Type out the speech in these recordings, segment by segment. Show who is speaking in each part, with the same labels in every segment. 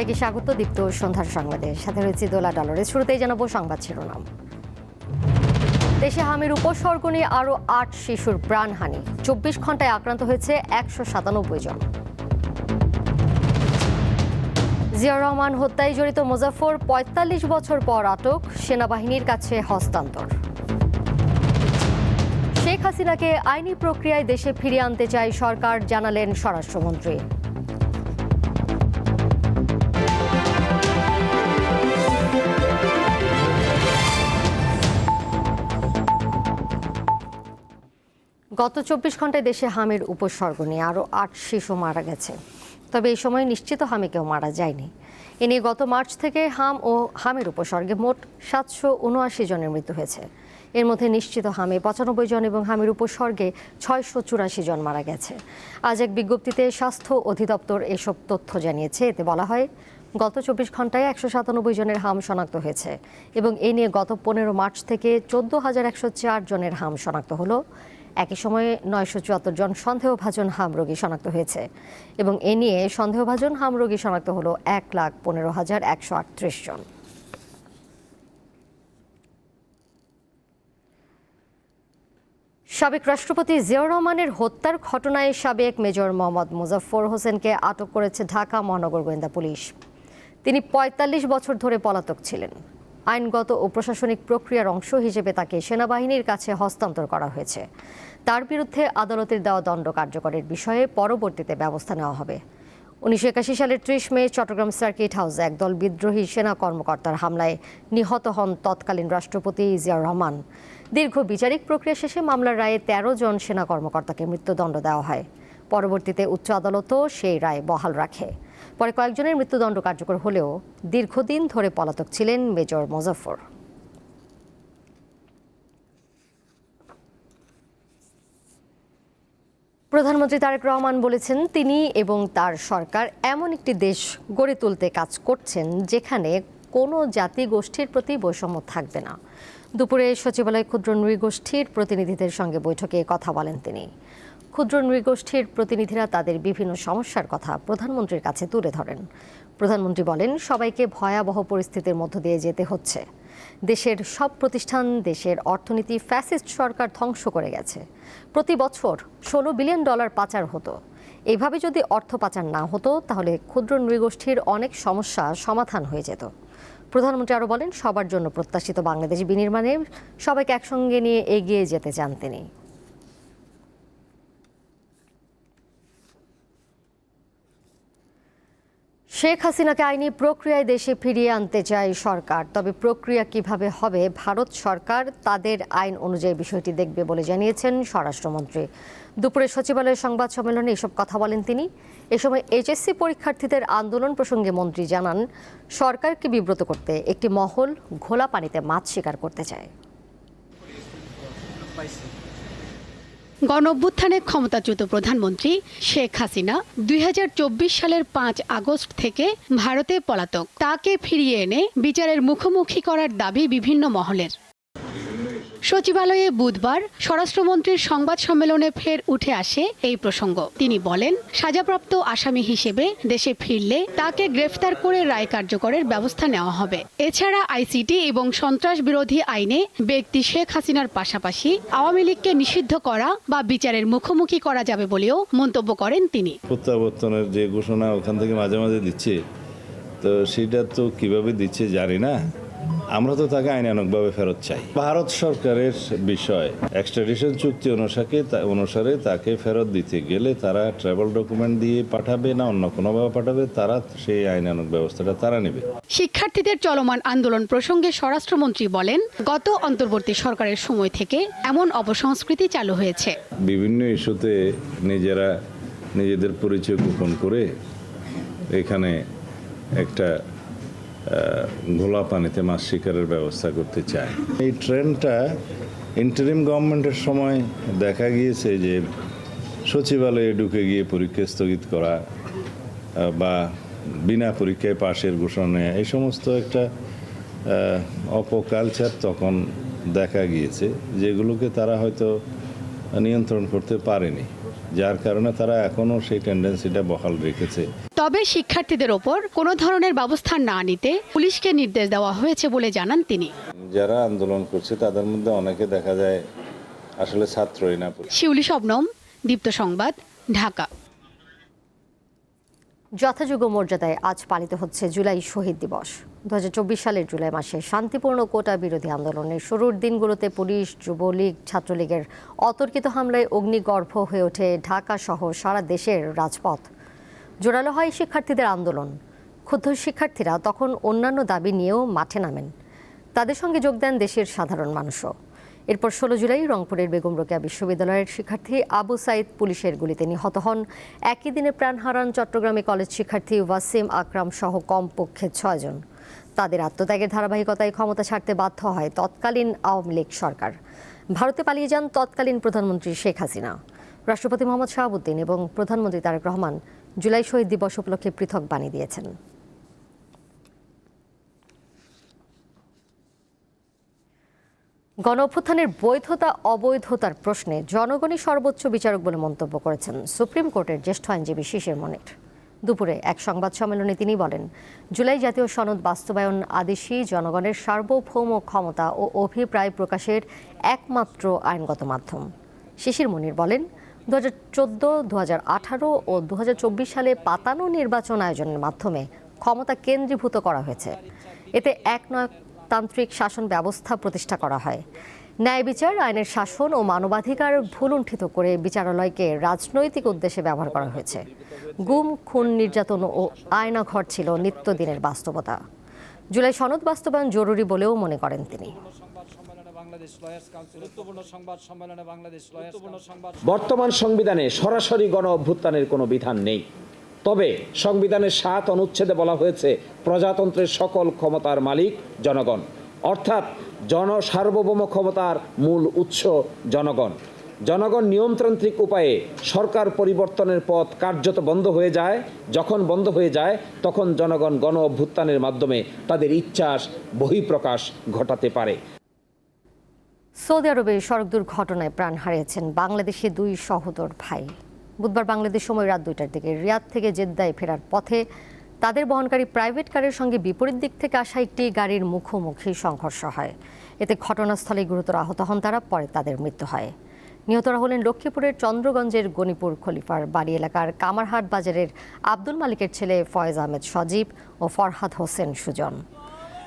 Speaker 1: সবাইকে স্বাগত দীপ্ত সন্ধ্যার সংবাদের সাথে রয়েছে দোলা ডলরের। শুরুতেই জানাবো সংবাদ শিরোনাম। দেশে হামির উপসর্গ নিয়ে আরও ৮ শিশুর প্রাণহানি, ২৪ ঘন্টায় আক্রান্ত হয়েছে ১৯৭ জন। জিয়াউর রহমান হত্যায় জড়িত মুজাফফর ৪৫ বছর পর আটক, সেনাবাহিনীর কাছে হস্তান্তর। শেখ হাসিনাকে আইনি প্রক্রিয়ায় দেশে ফিরিয়ে আনতে চায় সরকার, জানালেন স্বরাষ্ট্রমন্ত্রী। গত ২৪ ঘন্টায় দেশে হামির উপসর্গ নিয়ে আরও ৮ শিশু মারা গেছে। তবে এই সময় নিশ্চিত হামে কেউ মারা যায়নি। এ নিয়ে গত মার্চ থেকে হাম ও হামের উপসর্গে মোট ৭৭৯ জনের মৃত্যু হয়েছে। এর মধ্যে নিশ্চিত হামে ৯৫ জন এবং হামের উপসর্গে ৬৮৪ জন মারা গেছে। আজ এক বিজ্ঞপ্তিতে স্বাস্থ্য অধিদপ্তর এসব তথ্য জানিয়েছে। এতে বলা হয়, গত ২৪ ঘন্টায় ১৯৭ জনের হাম শনাক্ত হয়েছে এবং এ নিয়ে গত ১৫ মার্চ থেকে ১৪,১০৪ জনের হাম শনাক্ত হলো। একই সময়ে ৯৭৪ জন সন্দেহভাজন হাম রোগী শনাক্ত হয়েছে এবং এ নিয়ে সন্দেহভাজন হাম রোগী শনাক্ত হলো ১,১৫,১৩৮ জন। সাবেক রাষ্ট্রপতি জিয়াউর রহমানের হত্যার ঘটনায় সাবেক মেজর মোহাম্মদ মুজাফফর হোসেনকে আটক করেছে ঢাকা মহানগর গোয়েন্দা পুলিশ। তিনি ৪৫ বছর ধরে পলাতক ছিলেন। আইনগত ও প্রশাসনিক প্রক্রিয়ার অংশ হিসেবে তাকে সেনাবাহিনীর কাছে হস্তান্তর করা হয়েছে। তার বিরুদ্ধে আদালতের দেওয়া দণ্ড কার্যকরের বিষয়ে পরবর্তীতে ব্যবস্থা নেওয়া হবে। ১৯৮১ সালের ৩০ মে চট্টগ্রাম সার্কিট হাউসে একদল বিদ্রোহী সেনা কর্মকর্তার হামলায় নিহত হন তৎকালীন রাষ্ট্রপতি জিয়াউর রহমান। দীর্ঘ বিচারিক প্রক্রিয়া শেষে মামলার রায়ে ১৩ জন সেনা কর্মকর্তাকে মৃত্যুদণ্ড দেওয়া হয়। পরবর্তীতে উচ্চ আদালতও সেই রায় বহাল রাখে। পরে কয়েকজনের মৃত্যুদণ্ড কার্যকর হলেও দীর্ঘদিন ধরে পলাতক ছিলেন মেজর মুজাফফর। প্রধানমন্ত্রী তারেক রহমান বলেছেন, তিনি এবং তার সরকার এমন একটি দেশ গড়ে তুলতে কাজ করছেন যেখানে কোনো জাতি গোষ্ঠীর প্রতি বৈষম্য থাকবে না। দুপুরে সচিবালয়ে ক্ষুদ্র নৃগোষ্ঠীর প্রতিনিধিদের সঙ্গে বৈঠকে কথা বলেন তিনি। ক্ষুদ্র নৃগোষ্ঠীর প্রতিনিধিরা তাদের বিভিন্ন সমস্যার কথা প্রধানমন্ত্রীর কাছে তুলে ধরেন। প্রধানমন্ত্রী বলেন, সবাইকে ভয়াবহ পরিস্থিতির মধ্য দিয়ে যেতে হচ্ছে। দেশের সব প্রতিষ্ঠান, দেশের অর্থনীতি ফ্যাসিস্ট সরকার ধ্বংস করে গেছে। প্রতি বছর $16 বিলিয়ন পাচার হতো। এইভাবে যদি অর্থ পাচার না হতো তাহলে ক্ষুদ্র নৃগোষ্ঠীর অনেক সমস্যা সমাধান হয়ে যেত। প্রধানমন্ত্রী আরও বলেন, সবার জন্য প্রত্যাশিত বাংলাদেশ বিনির্মাণে সবাইকে একসঙ্গে নিয়ে এগিয়ে যেতে চান তিনি। শেখ হাসিনাকে আইনি প্রক্রিয়ায় দেশে ফিরিয়ে আনতে চায় সরকার। তবে প্রক্রিয়া কিভাবে হবে, ভারত সরকার তাদের আইন অনুযায়ী বিষয়টি দেখবে বলে জানিয়েছেন স্বরাষ্ট্রমন্ত্রী। দুপুরে সচিবালয়ের সংবাদ সম্মেলনে এসব কথা বলেন তিনি। এ সময় এইচএসসি পরীক্ষার্থীদের আন্দোলন প্রসঙ্গে মন্ত্রী জানান, সরকারকে বিব্রত করতে একটি মহল ঘোলা পানিতে মাছ শিকার করতে চায়।
Speaker 2: গণঅভ্যুত্থানে ক্ষমতাচ্যুত প্রধানমন্ত্রী শেখ হাসিনা ২০২৪ সালের ৫ আগস্ট থেকে ভারতে পলাতক। তাকে ফিরিয়ে এনে বিচারের মুখোমুখি করার দাবি বিভিন্ন মহলের। সচিবালয়ে বুধবার স্বরাষ্ট্রমন্ত্রীর সংবাদ সম্মেলনে ফের উঠে আসে এই প্রসঙ্গ। তিনি বলেন, সাজাপ্রাপ্ত আসামি হিসেবে দেশে ফিরলে তাকে গ্রেফতার করে রায় কার্যকরের ব্যবস্থা নেওয়া হবে। এছাড়া আইসিটি এবং সন্ত্রাস বিরোধী আইনে ব্যক্তি শেখ হাসিনার পাশাপাশি আওয়ামী লীগকে নিষিদ্ধ করা বা বিচারের মুখোমুখি করা যাবে বলেও মন্তব্য করেন তিনি।
Speaker 3: প্রত্যাবর্তনের যে ঘোষণা ওখান থেকে মাঝে মাঝে দিচ্ছে, তো সেটা তো কিভাবে দিচ্ছে জানি না। আমরা তো তাকে আইনানুগভাবে ফেরত চাই। ভারত সরকারের বিষয়, এক্সট্রাডিশন চুক্তি অনুসারে তাকে ফেরত দিতে গেলে তারা ট্রাভেল ডকুমেন্ট দিয়ে পাঠাবে না অন্য কোনোভাবে পাঠাবে, তারা সেই আইনানুগ ব্যবস্থাটা তারা নেবে।
Speaker 2: শিক্ষার্থীদের চলমান আন্দোলন প্রসঙ্গে স্বরাষ্ট্রমন্ত্রী বলেন, গত অন্তর্বর্তী সরকারের সময় থেকে এমন অপসংস্কৃতি চালু হয়েছে।
Speaker 3: বিভিন্ন ইস্যুতে নিজেদের পরিচয় গোপন করে এখানে একটা ঘোলা পানিতে মাছ শিকারের ব্যবস্থা করতে চায়। এই ট্রেন্ডটা ইন্টারিম গভর্নমেন্টের সময় দেখা গিয়েছে যে সচিবালয়ে ঢুকে গিয়ে পরীক্ষা স্থগিত করা বা বিনা পরীক্ষায় পাশের ঘোষণা, এই সমস্ত একটা অপকালচার তখন দেখা গিয়েছে, যেগুলোকে তারা হয়তো নিয়ন্ত্রণ করতে পারেনি, যার কারণে তারা এখনও সেই টেন্ডেন্সিটা বহাল রেখেছে।
Speaker 2: তবে শিক্ষার্থীদের ওপর কোনো ধরনের ব্যবস্থা না নিতে পুলিশকে নির্দেশ দেওয়া হয়েছে বলে জানান তিনি।
Speaker 3: যারা আন্দোলন করছে তাদের মধ্যে অনেকে দেখা যায় আসলে ছাত্রই না।
Speaker 2: শিউলি শবনম, দীপ্ত সংবাদ, ঢাকা।
Speaker 1: যথাযোগ্য মর্যাদায় আজ পালিত হচ্ছে জুলাই শহীদ দিবস। 2024 সালের জুলাই মাসে শান্তিপূর্ণ কোটা বিরোধী আন্দোলনের শুরুর দিনগুলোতে পুলিশ, যুবলীগ, ছাত্রলীগের অতর্কিত হামলায় অগ্নিগর্ভ হয়ে ওঠে ঢাকা সহ সারা দেশের রাজপথ। জোরালো হয় শিক্ষার্থীদের আন্দোলন। ক্ষুব্ধ শিক্ষার্থীরা তখন অন্যান্য দাবি নিয়েও মাঠে নামেন। তাদের সঙ্গে যোগ দেন দেশের সাধারণ মানুষও। এরপর 16 জুলাই রংপুরের বেগম রোকেয়া বিশ্ববিদ্যালয়ের শিক্ষার্থী আবু সাইদ পুলিশের গুলিতে নিহত হন। একই দিনে প্রাণ হারান চট্টগ্রামে কলেজ শিক্ষার্থী ওয়াসিম আকরাম সহ কমপক্ষে 6 জন। তাদের আত্মত্যাগের ধারাবাহিকতায় ক্ষমতা ছাড়তে বাধ্য হয় তৎকালীন আওয়ামী লীগ সরকার। ভারতে পালিয়ে যান তৎকালীন প্রধানমন্ত্রী শেখ হাসিনা। রাষ্ট্রপতি মোহাম্মদ শাহাবুদ্দিন এবং প্রধানমন্ত্রী তারেক রহমান জুলাই শহীদ দিবস উপলক্ষে পৃথক বাণী দিয়েছেন। গণঅভ্যুত্থানের বৈধতা অবৈধতার প্রশ্নে জনগণই সর্বোচ্চ বিচারক বলে মন্তব্য করেছেন সুপ্রিম কোর্টের জ্যেষ্ঠ আইনজীবী শিশির মনির। দুপুরে এক সংবাদ সম্মেলনে তিনি বলেন, জুলাই জাতীয় সনদ বাস্তবায়ন আদেশই জনগণের সার্বভৌম ক্ষমতা ও অভিপ্রায় প্রকাশের একমাত্র আইনগত মাধ্যম। শিশির মনির বলেন, 2014, 2018 ও 2024 সালে পাতানো নির্বাচন আয়োজনের মাধ্যমে ক্ষমতা কেন্দ্রীভূত করা হয়েছে। এতে একনায়কতান্ত্রিক শাসন ব্যবস্থা প্রতিষ্ঠা করা হয়। ন্যায় বিচার, আইনের শাসন ও মানবাধিকার ভুলুণ্ঠিত করে বিচারালয়কে রাজনৈতিক উদ্দেশ্যে ব্যবহার করা হয়েছে। গুম, খুন, নির্যাতন ও আয়নাঘর ছিল নিত্যদিনের বাস্তবতা। জুলাই সনদ বাস্তবায়ন জরুরি বলেও মনে করেন তিনি।
Speaker 4: বর্তমান সংবিধানে সরাসরি গণ অভ্যুত্থানের কোনো বিধান নেই। তবে সংবিধানের 7 অনুচ্ছেদে বলা হয়েছে প্রজাতন্ত্রের সকল ক্ষমতার মালিক জনগণ, অর্থাৎ সার্বভৌম ক্ষমতার মূল উৎস জনগণ। জনগণ নিয়মতান্ত্রিক উপায়ে সরকার পরিবর্তনের পথ কার্যত বন্ধ হয়ে যায়। যখন বন্ধ হয়ে যায় তখন জনগণ গণ অভ্যুত্থানের মাধ্যমে তাদের ইচ্ছার বহিঃপ্রকাশ ঘটাতে পারে।
Speaker 1: সৌদি আরবে সড়ক দুর্ঘটনায় প্রাণ হারিয়েছেন বাংলাদেশি 2 সহোদর ভাই। বুধবার বাংলাদেশ সময় রাত 2টার দিকে রিয়াদ থেকে জেদ্দায় ফেরার পথে তাদের বহনকারী প্রাইভেট কারের সঙ্গে বিপরীত দিক থেকে আসা একটি গাড়ির মুখোমুখি সংঘর্ষ হয়। এতে ঘটনাস্থলে গুরুতর আহত হন তারা, পরে তাদের মৃত্যু হয়। নিহতরা হলেন লক্ষ্মীপুরের চন্দ্রগঞ্জের গণিপুর খলিফার বাড়ি এলাকার কামারহাট বাজারের আব্দুল মালিকের ছেলে ফয়েজ আহমেদ সজীব ও ফরহাদ হোসেন সুজন।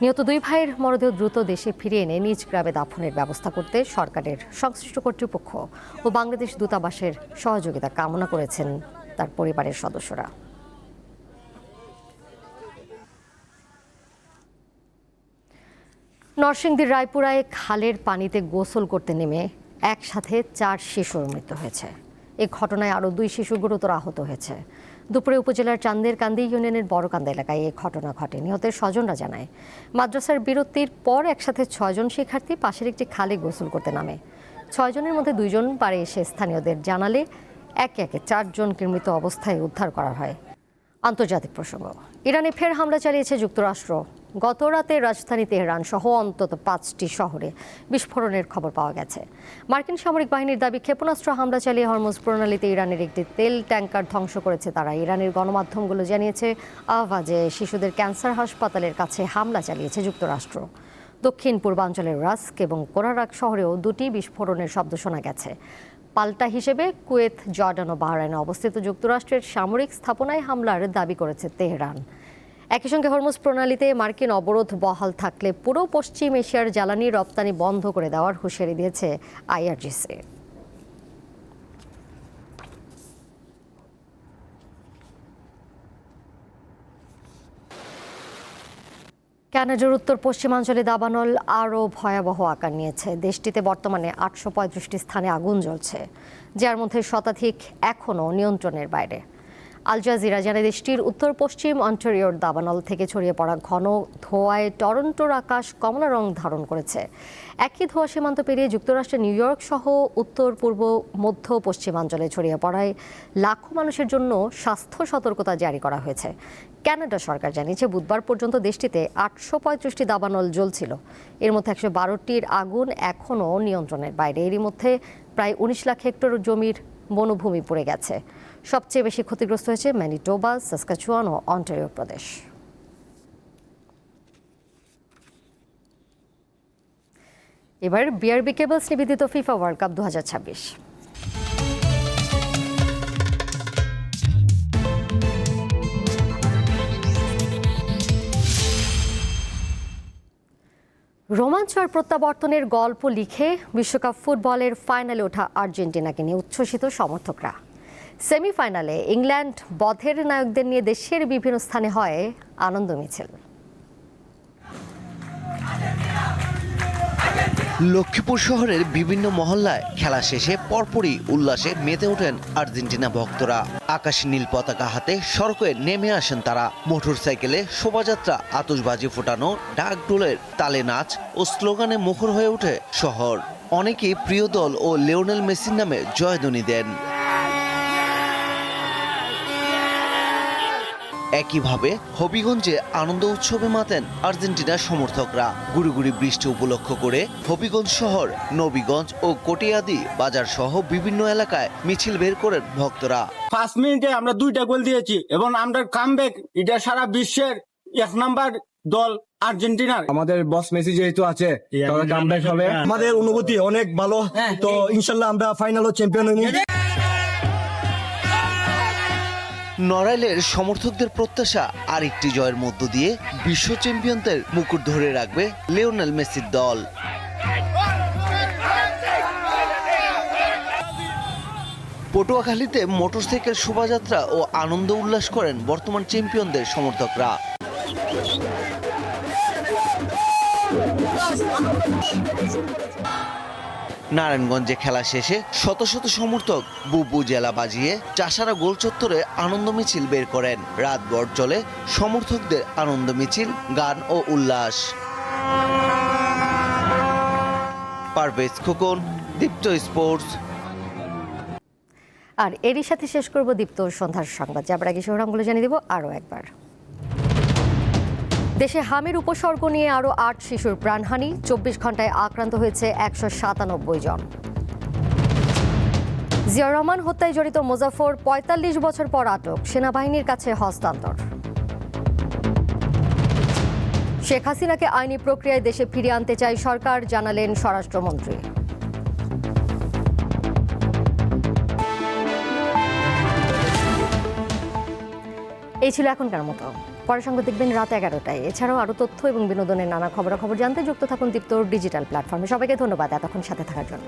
Speaker 1: নিহত 2 ভাইয়ের মরদেহ দ্রুত দেশে ফিরিয়ে এনে নিজ গ্রামে দাফনের ব্যবস্থা করতে সরকারের সংশ্লিষ্ট কর্তৃপক্ষ ও বাংলাদেশ দূতাবাসের সহযোগিতা কামনা করেছেন তার পরিবারের সদস্যরা। নরসিংদীর রায়পুরায় খালের পানিতে গোসল করতে নেমে একসাথে 4 শিশুর মৃত্যু হয়েছে। এই ঘটনায় আরও 2 শিশু গুরুতর আহত হয়েছে। দুপুরে উপজেলার চান্দেরকান্দি ইউনিয়নের বড়কান্দা এলাকায় এই ঘটনা ঘটে। নিহতের স্বজনরা জানায়, মাদ্রাসার বিরতির পর একসাথে 6 জন শিক্ষার্থী পাশের একটি খালে গোসল করতে নামে। 6 জনের মধ্যে 2 জন পাড়ে এসে স্থানীয়দের জানালে একে একে 4 জনকে মৃত অবস্থায় উদ্ধার করা হয়। আন্তর্জাতিক প্রসঙ্গ, ইরানে ফের হামলা চালিয়েছে যুক্তরাষ্ট্র। গত রাতে রাজধানী তেহরান সহ অন্তত 5টি শহরে বিস্ফোরণের খবর পাওয়া গেছে। মার্কিন সামরিক বাহিনীর দাবি, ক্ষেপণাস্ত্র হামলা চালিয়ে হরমুজ প্রণালীতে ইরানের একটি তেল ট্যাঙ্কার ধ্বংস করেছে তারা। ইরানের গণমাধ্যমগুলো জানিয়েছে, আহভাজে শিশুদের ক্যান্সার হাসপাতালের কাছে হামলা চালিয়েছে যুক্তরাষ্ট্র। দক্ষিণ পূর্বাঞ্চলের রাস্ক এবং কোরারাক শহরেও 2টি বিস্ফোরণের শব্দ শোনা গেছে। পাল্টা হিসেবে কুয়েত, জর্ডান ও বাহরাইনে অবস্থিত যুক্তরাষ্ট্রের সামরিক স্থাপনায় হামলার দাবি করেছে তেহরান। একই সঙ্গে হরমুজ প্রণালীতে মার্কিন অবরোধ বহাল থাকলে পুরো পশ্চিম এশিয়ার জ্বালানি রপ্তানি বন্ধ করে দেওয়ার হুঁশিয়ারি দিয়েছে আইআরজিসি। কানাডার উত্তর পশ্চিমাঞ্চলে দাবানল আরও ভয়াবহ আকার নিয়েছে। দেশটিতে বর্তমানে 835টি স্থানে আগুন জ্বলছে, যার মধ্যে শতাধিক এখনও নিয়ন্ত্রণের বাইরে। আল জাজিরা জানায়, দেশটির উত্তর পশ্চিম অন্টারিওর দাবানল থেকে ছড়িয়ে পড়া ঘন ধোঁয়ায় টরন্টোর আকাশ কমলা রং ধারণ করেছে। একই ধোঁয়া সীমান্ত পেরিয়ে যুক্তরাষ্ট্রের নিউ ইয়র্ক সহ উত্তর পূর্ব মধ্য পশ্চিমাঞ্চলে ছড়িয়ে পড়ায় লাখো মানুষের জন্য স্বাস্থ্য সতর্কতা জারি করা হয়েছে। কানাডা সরকার জানিয়েছে, বুধবার পর্যন্ত দেশটিতে 835টি দাবানল জ্বলছিল। এর মধ্যে 112টির আগুন এখনও নিয়ন্ত্রণের বাইরে। এরই মধ্যে প্রায় 19 লাখ হেক্টর জমির বনভূমি পড়ে গেছে। সবচেয়ে বেশি ক্ষতিগ্রস্ত হয়েছে ম্যানিটোবা, সাসকাচুয়ান ও অন্টারিও প্রদেশ। এবার বিআরবি কেবলস নিবেদিত ফিফা ওয়ার্ল্ড কাপ 2026। রোমাঞ্চ আর প্রত্যাবর্তনের গল্প লিখে বিশ্বকাপ ফুটবলের ফাইনালে ওঠা আর্জেন্টিনাকে নিয়ে উচ্ছ্বসিত সমর্থকরা। সেমিফাইনালে ইংল্যান্ড বধের নায়কদের নিয়ে দেশের বিভিন্ন স্থানে হয় আনন্দ মিছিল।
Speaker 5: লক্ষ্মীপুর শহরের বিভিন্ন মহল্লায় খেলা শেষে পরপরই উল্লাসে মেতে ওঠেন আর্জেন্টিনা ভক্তরা। আকাশে নীল পতাকা হাতে সড়কে নেমে আসেন তারা। মোটরসাইকেলে শোভাযাত্রা, আতশবাজি ফোটানো, ঢাকঢোলের তালে নাচ ও স্লোগানে মুখর হয়ে ওঠে শহর। অনেকেই প্রিয় দল ও লিওনেল মেসির নামে জয়ধ্বনি দেন। একইভাবে হবিগঞ্জে আনন্দ উৎসবে মাতেন আর্জেন্টিনার সমর্থকরা। গুড়ি বৃষ্টি উপলক্ষ করে হবিগঞ্জ শহর, নবীগঞ্জ ও কটিয়াদি বাজার সহ বিভিন্ন এলাকায় মিছিল বের করেন ভক্তরা।
Speaker 6: 5 মিনিটে আমরা 2টা গোল দিয়েছি এবং আমরা কামব্যাক, এটা সারা বিশ্বের 1 নাম্বার দল আর্জেন্টিনার।
Speaker 7: আমাদের বস মেসি যেহেতু আছে, তবে কামব্যাক হবে। আমাদের অনুভূতি অনেক ভালো, তো ইনশাল্লাহ আমরা ফাইনালও চ্যাম্পিয়ন হইব।
Speaker 5: নড়াইলের সমর্থকদের প্রত্যাশা আরেকটি জয়ের মধ্য দিয়ে বিশ্ব চ্যাম্পিয়নদের মুকুট ধরে রাখবে লিওনেল মেসির দল। পটুয়াখালীতে মোটরসাইকেল শোভাযাত্রা ও আনন্দ উল্লাস করেন বর্তমান চ্যাম্পিয়নদের সমর্থকরা। নারায়ণগঞ্জে খেলা শেষে শত শত সমর্থক বুবু জেলা বাজিয়ে চাষারা গোল চত্বরে আনন্দ মিছিল বের করেন। রাতভর চলে সমর্থকদের আনন্দ মিছিল, গান ও উল্লাস। পারভেজ খোকন, দীপ্ত স্পোর্টস।
Speaker 1: আর এরই সাথে শেষ করব দীপ্ত সন্ধ্যার সংবাদ। যাবার আগে শিরোনামগুলো জানিয়ে দেব আরও একবার। দেশে হামির উপসর্গ নিয়ে আরও 8 শিশুর প্রাণহানি, 24 ঘন্টায় আক্রান্ত হয়েছে 197 জন। জিয়াউর রহমান হত্যায় জড়িত মোজাফর 45 বছর পর আটক, সেনাবাহিনীর কাছে হস্তান্তর। শেখ হাসিনাকে আইনি প্রক্রিয়ায় দেশে ফিরিয়ে আনতে চায় সরকার, জানালেন স্বরাষ্ট্রমন্ত্রী। এই ছিল এখনকার মতো। পরের সঙ্গে দেখবেন রাত 11টায়। এছাড়াও আরও তথ্য এবং বিনোদনের নানা খবরাখবর জানতে যুক্ত থাকুন দীপ্তর ডিজিটাল প্ল্যাটফর্মে। সবাইকে ধন্যবাদ এতক্ষণ সাথে থাকার জন্য।